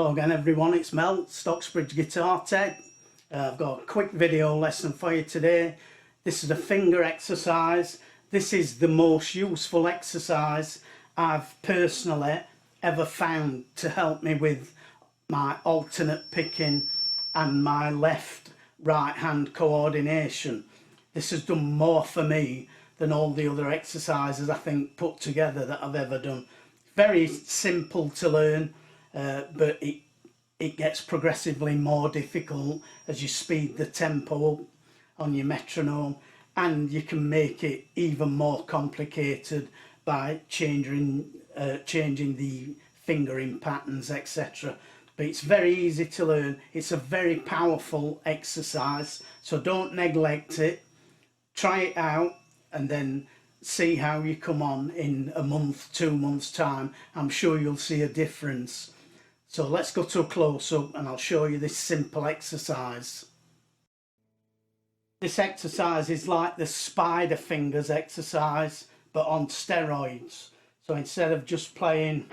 Hello again everyone, it's Mel, Stocksbridge Guitar Tech. I've got a quick video lesson for you today. This is a finger exercise. This is the most useful exercise I've personally ever found to help me with my alternate picking and my left right hand coordination. This has done more for me than all the other exercises I think put together that I've ever done. Very simple to learn. But it gets progressively more difficult as you speed the tempo up on your metronome, and you can make it even more complicated by changing the fingering patterns, etc. But it's very easy to learn. It's a very powerful exercise, so don't neglect it. Try it out and then see how you come on in a month, 2 months time. I'm sure you'll see a difference. So let's go to a close-up and I'll show you this simple exercise. This exercise is like the spider fingers exercise, but on steroids. So instead of just playing,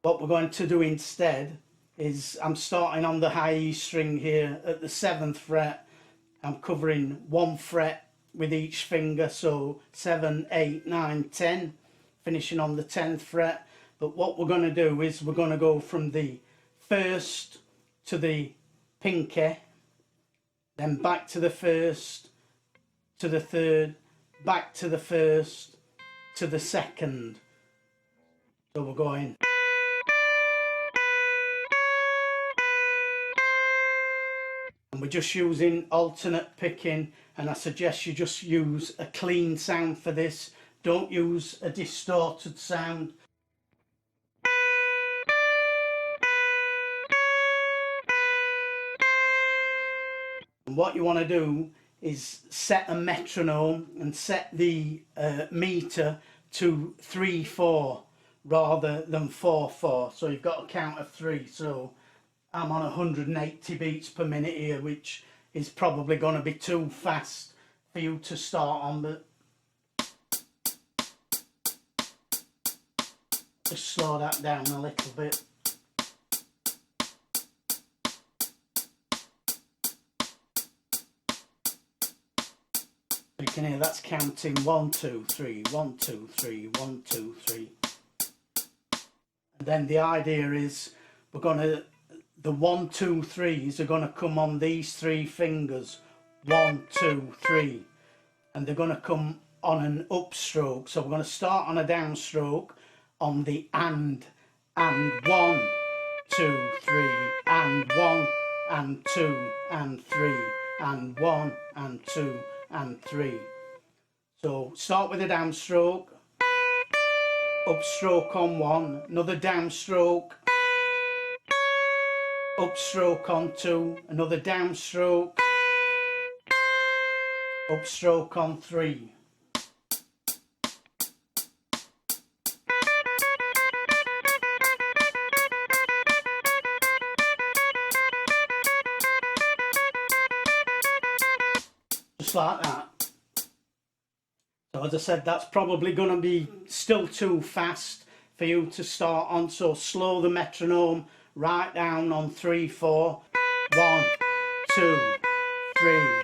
what we're going to do instead is, I'm starting on the high E string here at the 7th fret. I'm covering 1 fret with each finger, so 7, 8, 9, 10. Finishing on the 10th fret. But what we're going to do is we're going to go from the 1st to the pinky, then back to the 1st to the 3rd, back to the 1st to the 2nd. So we're going, and we're just using alternate picking, and I suggest you just use a clean sound for this. Don't use a distorted sound. And what you want to do is set a metronome and set the meter to 3/4 rather than 4/4. So you've got a count of 3. So I'm on 180 beats per minute here, which is probably going to be too fast for you to start on, but just slow that down a little bit. You can hear that's counting 1, 2, 3, 1, 2, 3, 1, 2, 3. And then the idea is we're going to, the 1, 2, 3s are going to come on these 3 fingers. 1, 2, 3. And they're going to come on an upstroke. So we're going to start on a downstroke on the and 1, 2, 3, and 1, and 2, and 3, and 1, and 2, and 3. So start with a downstroke, upstroke on 1, another downstroke, upstroke on 2, another downstroke, upstroke on 3. Just like that. So as I said, that's probably going to be still too fast for you to start on, so slow the metronome right down on 3/4. 1, 2, 3,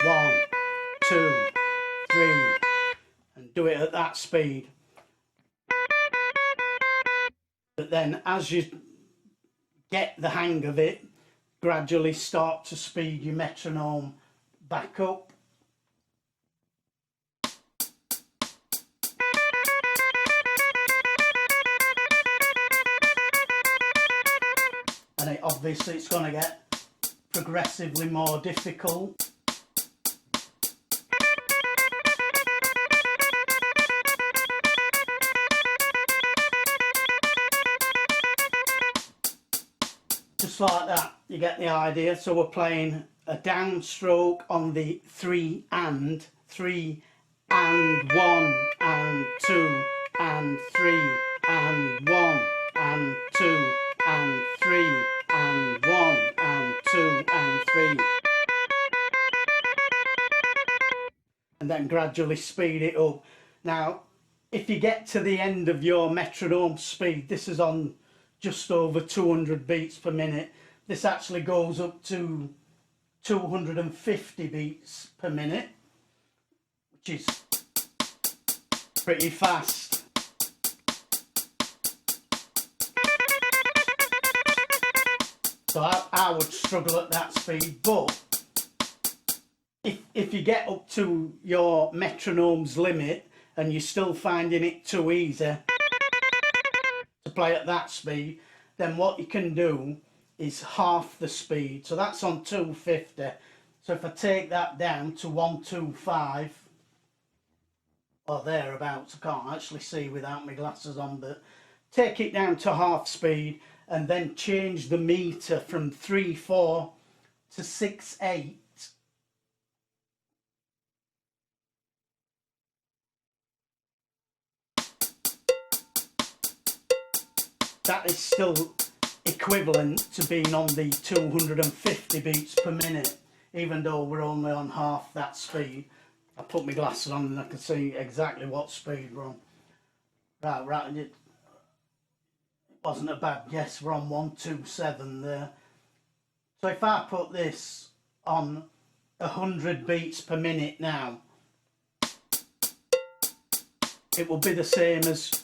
1, 2, 3, and do it at that speed. But then as you get the hang of it, gradually start to speed your metronome back up. And obviously it's going to get progressively more difficult. Just like that, you get the idea. So we're playing a downstroke on the 3 and 1 and 2 and 3 and 1 and 2 and 3 and 1 and 2 and 3. And then gradually speed it up. Now if you get to the end of your metronome speed, this is on just over 200 beats per minute. This actually goes up to 250 beats per minute, which is pretty fast. So I would struggle at that speed, but if you get up to your metronome's limit and you're still finding it too easy to play at that speed, then what you can do is half the speed. So that's on 250. So if I take that down to 125 or thereabouts, I can't actually see without my glasses on, but take it down to half speed and then change the meter from 3/4 to 6/8. That is still equivalent to being on the 250 beats per minute, even though we're only on half that speed. I put my glasses on and I can see exactly what speed we're on. Right, it wasn't a bad guess, we're on 127 there. So if I put this on 100 beats per minute now, it will be the same as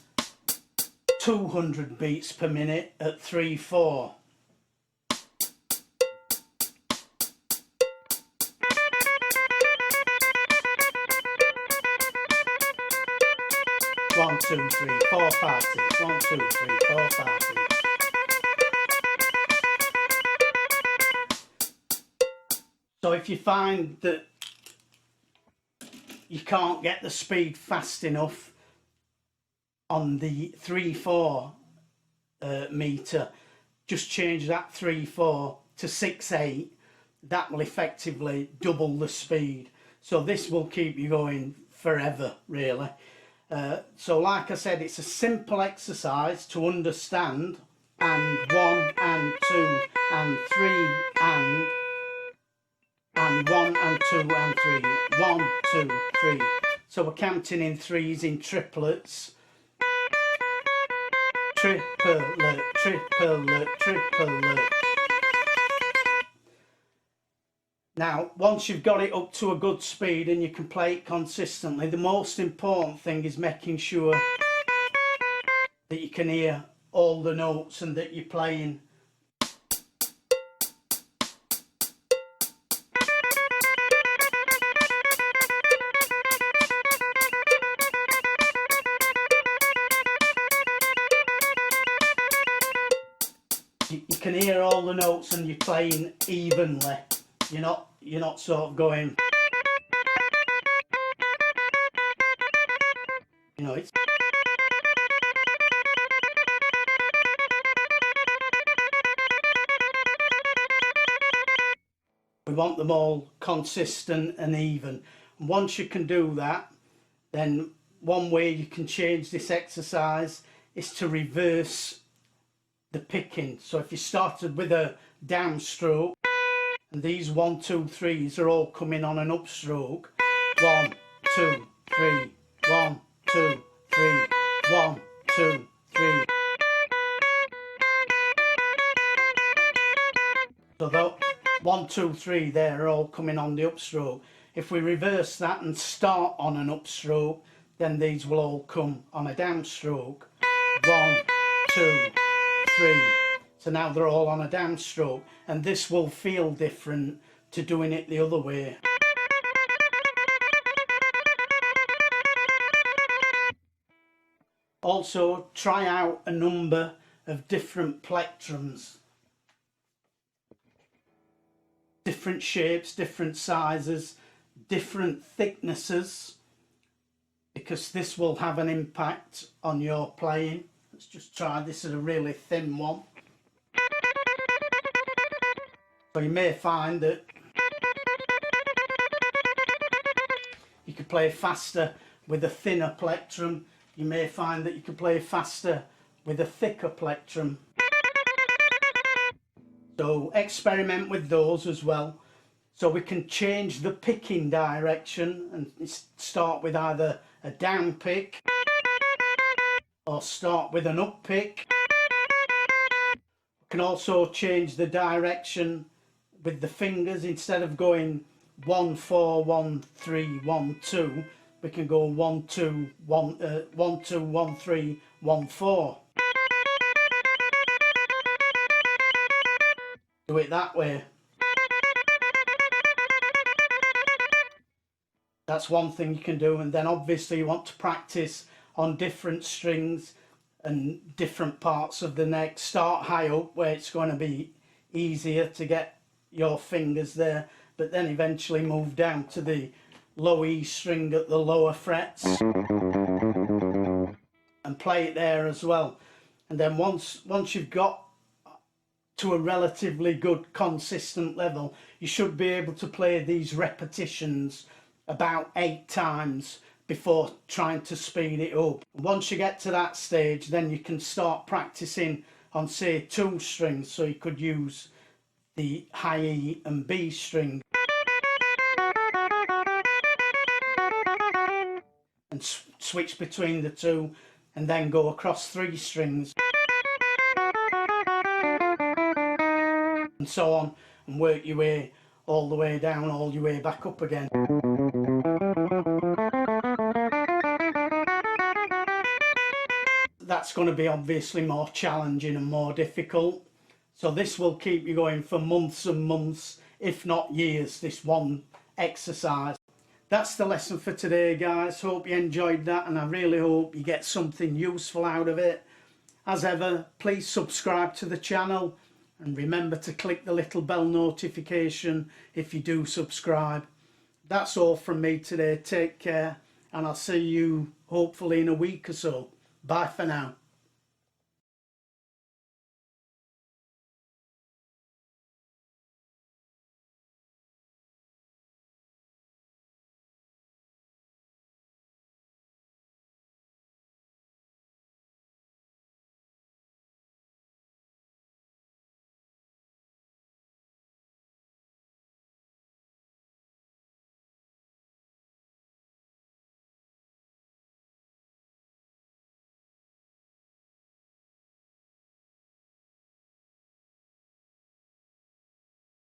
200 beats per minute at 3/4. One, two, three, four, five, six. 1, 2, 3, 4, 5, 6. So if you find that you can't get the speed fast enough on the 3/4 meter, just change that 3/4 to 6/8. That will effectively double the speed. So this will keep you going forever, really. So like I said, it's a simple exercise to understand, and 1 and 2 and 3 and 1 and 2 and 3, 1, 2, 3. So we're counting in threes in triplets. Triplet, triplet, triplet. Now, once you've got it up to a good speed and you can play it consistently, the most important thing is making sure that you can hear all the notes and that you're playing you can hear all the notes and you're playing evenly. You're not sort of going, it's we want them all consistent and even. And once you can do that, then one way you can change this exercise is to reverse the picking. So if you started with a downstroke and these 1, 2, 3s are all coming on an upstroke, 1, 2, 3, 1, 2, 3, 1, 2, 3. So that 1, 2, 3 there are all coming on the upstroke. If we reverse that and start on an upstroke, then these will all come on a downstroke. 1, 2, 3. So now they're all on a downstroke, and this will feel different to doing it the other way. Also, try out a number of different plectrums. Different shapes, different sizes, different thicknesses, because this will have an impact on your playing. Let's just try this as a really thin one. So you may find that you could play faster with a thinner plectrum. You may find that you can play faster with a thicker plectrum. So experiment with those as well. So we can change the picking direction and start with either a down pick or start with an up pick. We can also change the direction with the fingers. Instead of going 1 4 1 3 1 2, we can go 1 2 1 1 2 1 3 1 4. Do it that way. That's one thing you can do, and then obviously you want to practice on different strings and different parts of the neck. Start high up where it's going to be easier to get your fingers there, but then eventually move down to the low E string at the lower frets and play it there as well. And then once you've got to a relatively good consistent level, you should be able to play these repetitions about 8 times before trying to speed it up. Once you get to that stage, then you can start practicing on, say, 2 strings. So you could use the high E and B string and switch between the two, and then go across 3 strings and so on, and work your way all the way down, all your way back up again. That's going to be obviously more challenging and more difficult, so this will keep you going for months and months, if not years, this one exercise. That's the lesson for today, guys. Hope you enjoyed that, and I really hope you get something useful out of it. As ever, please subscribe to the channel, and remember to click the little bell notification if you do subscribe. That's all from me today. Take care, and I'll see you hopefully in a week or so. Bye for now.